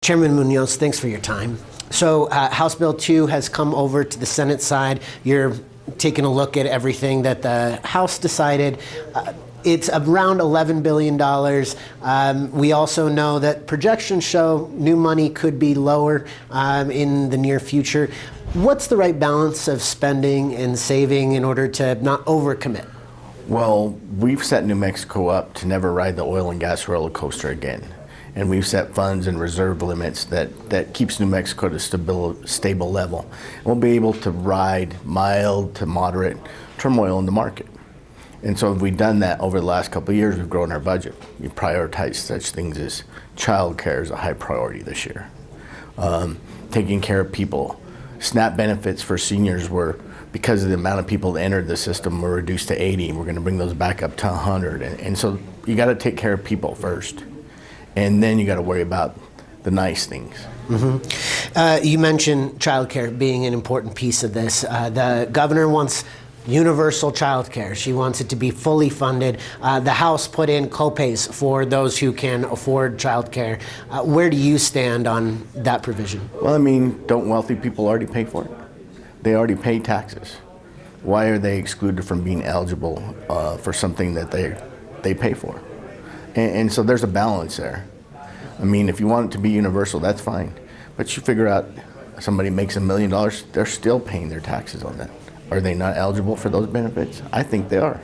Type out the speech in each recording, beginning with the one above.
Chairman Munoz, thanks for your time. So House Bill 2 has come over to the Senate side. You're taking a look at everything that the House decided. It's around $11 billion. We also know that projections show new money could be lower in the near future. What's the right balance of spending and saving in order to not overcommit? Well, we've set New Mexico up to never ride the oil and gas roller coaster again. And we've set funds and reserve limits that keeps New Mexico at a stable level. And we'll be able to ride mild to moderate turmoil in the market. And so if we've done that over the last couple of years, we've grown our budget. We prioritize such things as child care is a high priority this year. Taking care of people. SNAP benefits for seniors were, because of the amount of people that entered the system, were reduced to 80. We're going to bring those back up to 100. And so you got to take care of people first. And then you got to worry about the nice things. Mm-hmm. You mentioned childcare being an important piece of this. The governor wants universal childcare. She wants it to be fully funded. The House put in co-pays for those who can afford childcare. Where do you stand on that provision? Well, I mean, don't wealthy people already pay for it? They already pay taxes. Why are they excluded from being eligible for something that they pay for? And so there's a balance there. I mean, if you want it to be universal, that's fine. But you figure out somebody makes $1 million, they're still paying their taxes on that. Are they not eligible for those benefits? I think they are.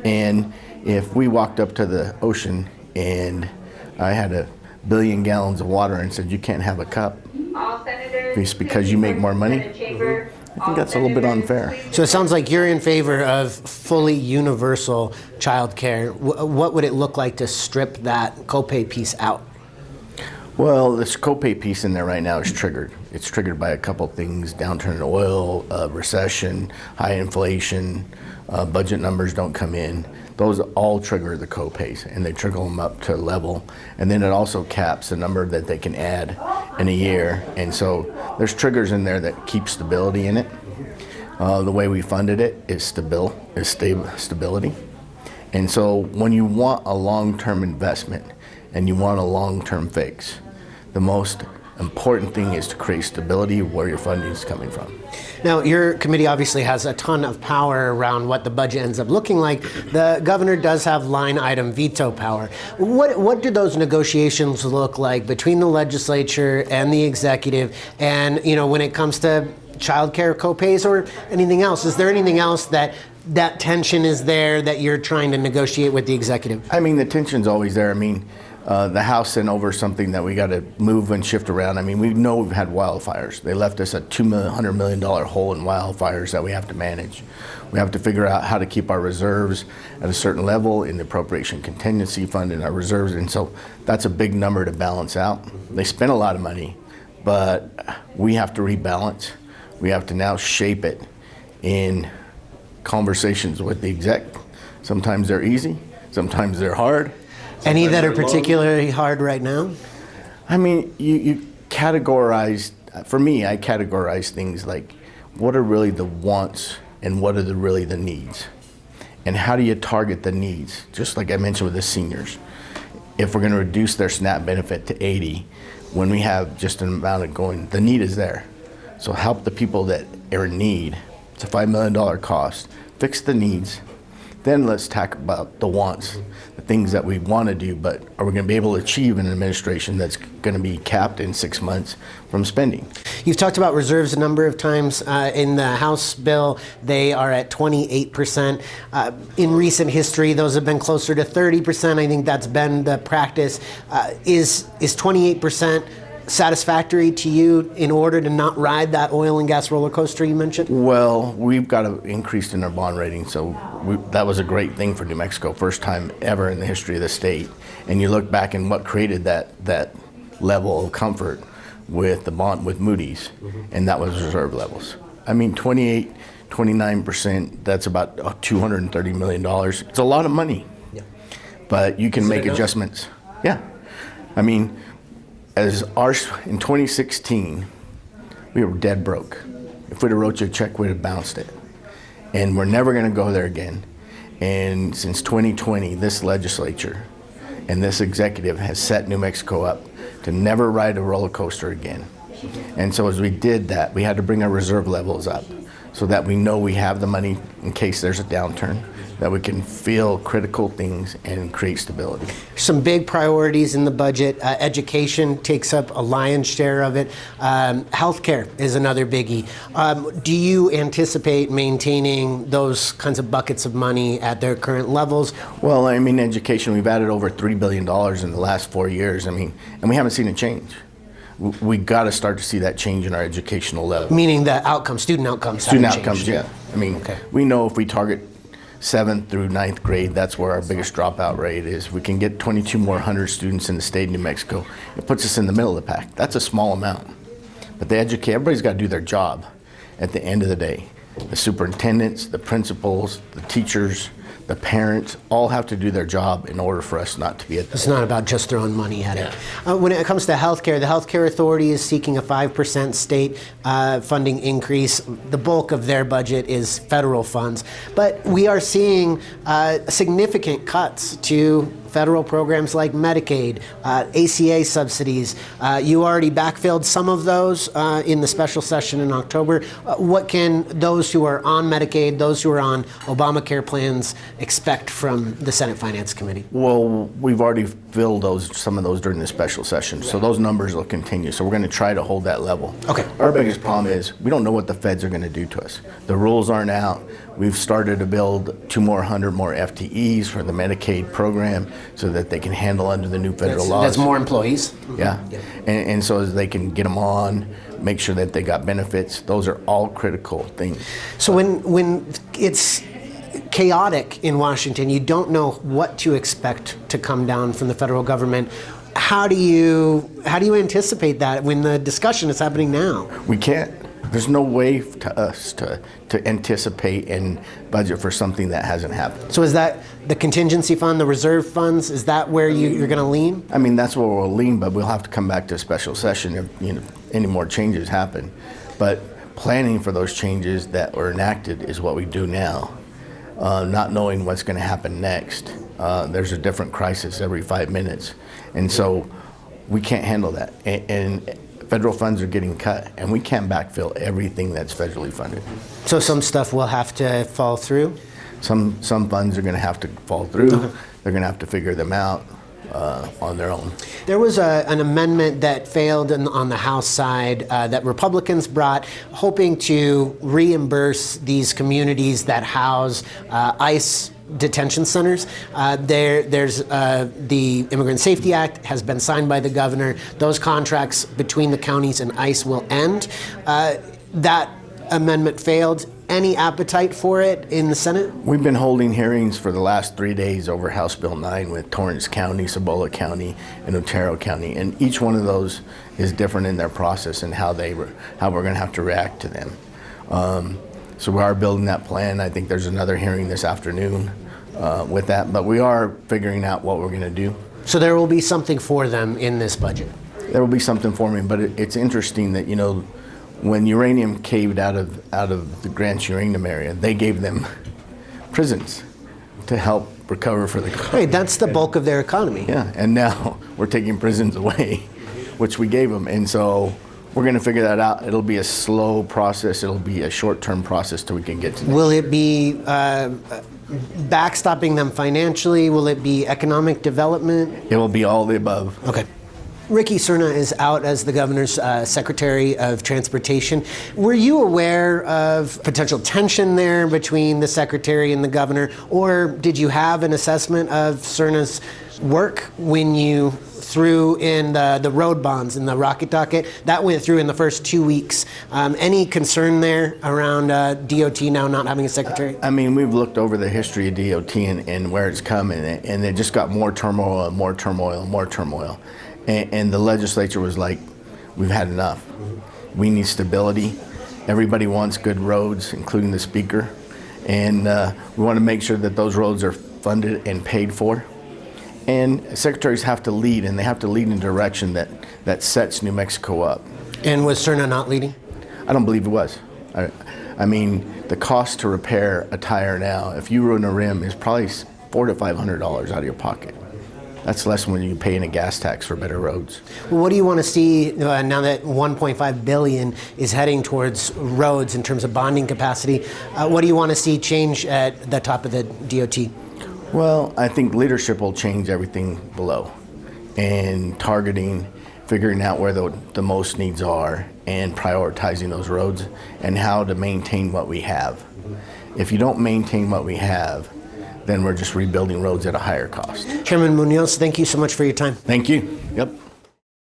And if we walked up to the ocean and I had 1 billion gallons of water and said, you can't have a cup, just because you make more money, I think that's a little bit unfair. So it sounds like you're in favor of fully universal child care. What would it look like to strip that copay piece out? Well, this copay piece in there right now is triggered. It's triggered by a couple things: downturn in oil, recession, high inflation, budget numbers don't come in. Those all trigger the copays, and they trigger them up to a level. And then it also caps the number that they can add in a year. And so there's triggers in there that keep stability in it. The way we funded it is stability. And so when you want a long-term investment and you want a long-term fix, the most important thing is to create stability where your funding is coming from. Now, your committee obviously has a ton of power around what the budget ends up looking like. The governor does have line item veto power. What do those negotiations look like between the legislature and the executive? And, when it comes to child care copays or anything else, is there anything else that tension is there that you're trying to negotiate with the executive? I mean, the tension's always there. I mean, the House sent over something that we got to move and shift around. I mean, we know we've had wildfires. They left us a $200 million hole in wildfires that we have to manage. We have to figure out how to keep our reserves at a certain level in the appropriation contingency fund and our reserves. And so that's a big number to balance out. They spent a lot of money, but we have to rebalance. We have to now shape it in conversations with the exec. Sometimes they're easy, sometimes they're hard. Any that are particularly hard right now? I mean, you categorize, for me, I categorize things like what are really the wants and what are really the needs? And how do you target the needs? Just like I mentioned with the seniors. If we're going to reduce their SNAP benefit to 80, when we have just an amount of going, the need is there. So help the people that are in need. It's a $5 million cost. Fix the needs. Then let's talk about the wants, the things that we want to do, but are we going to be able to achieve an administration that's going to be capped in 6 months from spending? You've talked about reserves a number of times. In the House bill, they are at 28%. In recent history, those have been closer to 30%. I think that's been the practice. Is 28% satisfactory to you in order to not ride that oil and gas roller coaster you mentioned? Well, we've got an increase in our bond rating, so that was a great thing for New Mexico, first time ever in the history of the state. And you look back and what created that level of comfort with the bond with Moody's, and that was reserve levels. I mean, 29%, that's about $230 million. It's a lot of money, but you can make adjustments. Yeah, I mean, in 2016, we were dead broke. If we'd have wrote you a check, we'd have bounced it. And we're never going to go there again. And since 2020, this legislature and this executive has set New Mexico up to never ride a roller coaster again. And so as we did that, we had to bring our reserve levels up so that we know we have the money in case there's a downturn, that we can feel critical things and create stability. Some big priorities in the budget. Education takes up a lion's share of it. Healthcare is another biggie. Do you anticipate maintaining those kinds of buckets of money at their current levels? Well, I mean, education, we've added over $3 billion in the last 4 years. I mean, and we haven't seen a change. We got to start to see that change in our educational level. Meaning the outcomes, student outcomes. Student haven't outcomes, changed. yeah. I mean, Okay. we know if we target 7th through 9th grade, that's where our biggest dropout rate is. We can get 2,200 students in the state of New Mexico. It puts us in the middle of the pack. That's a small amount. But everybody's got to do their job at the end of the day. The superintendents, the principals, the teachers, the parents all have to do their job in order for us not to be at It's not about just throwing money at it. When it comes to healthcare, the Healthcare Authority is seeking a 5% state funding increase. The bulk of their budget is federal funds. But we are seeing significant cuts to federal programs like Medicaid, ACA subsidies. You already backfilled some of those in the special session in October. What can those who are on Medicaid, those who are on Obamacare plans expect from the Senate Finance Committee? Well, we've already filled some of those during the special session, so those numbers will continue. So we're going to try to hold that level. Okay. Our biggest problem is we don't know what the feds are going to do to us. The rules aren't out. We've started to build 200 more FTEs for the Medicaid program so that they can handle under the new federal laws. That's more employees. Yeah. And so as they can get them on, make sure that they got benefits. Those are all critical things. So when it's chaotic in Washington, you don't know what to expect to come down from the federal government. How do you anticipate that when the discussion is happening now? We can't. There's no way to us to anticipate and budget for something that hasn't happened. So is that the contingency fund, the reserve funds? Is that where you're going to lean? I mean, that's where we'll lean, but we'll have to come back to a special session if any more changes happen. But planning for those changes that were enacted is what we do now. Not knowing what's going to happen next. There's a different crisis every 5 minutes. And so we can't handle that. And federal funds are getting cut, and we can't backfill everything that's federally funded. So some stuff will have to fall through? Some funds are going to have to fall through. They're going to have to figure them out on their own. There was an amendment that failed on the House side that Republicans brought, hoping to reimburse these communities that house ICE detention centers. There's the Immigrant Safety Act has been signed by the governor. Those contracts between the counties and ICE will end. That amendment failed. Any appetite for it in the Senate? We've been holding hearings for the last 3 days over House Bill 9 with Torrance County, Cibola County, and Otero County, and each one of those is different in their process and how we're going to have to react to them. So we are building that plan. I think there's another hearing this afternoon with that, but we are figuring out what we're going to do. So there will be something for them in this budget. There will be something for me, but it's interesting that when uranium caved out of the Grants uranium area, they gave them prisons to help recover for the country. Right, that's the bulk of their economy. Yeah, and now we're taking prisons away, which we gave them, and so we're going to figure that out. It'll be a slow process. It'll be a short-term process till we can get to that. Will it be backstopping them financially? Will it be economic development? It will be all the above. Okay. Ricky Serna is out as the governor's Secretary of Transportation. Were you aware of potential tension there between the secretary and the governor, or did you have an assessment of Serna's work when you threw in the road bonds and the rocket docket? That went through in the first 2 weeks. Any concern there around DOT now not having a secretary? I mean, we've looked over the history of DOT and where it's come, and it just got more turmoil and more turmoil and more turmoil. And the legislature was like, we've had enough. We need stability. Everybody wants good roads, including the speaker. And we want to make sure that those roads are funded and paid for. And secretaries have to lead, and they have to lead in a direction that sets New Mexico up. And was Serna not leading? I don't believe it was. I mean, the cost to repair a tire now, if you ruin a rim, is probably $400 to $500 out of your pocket. That's less when you pay in a gas tax for better roads. Well, what do you want to see now that 1.5 billion is heading towards roads in terms of bonding capacity? What do you want to see change at the top of the DOT? Well, I think leadership will change everything below, and targeting, figuring out where the most needs are, and prioritizing those roads and how to maintain what we have. If you don't maintain what we have, then we're just rebuilding roads at a higher cost. Chairman Munoz, thank you so much for your time. Thank you. Yep.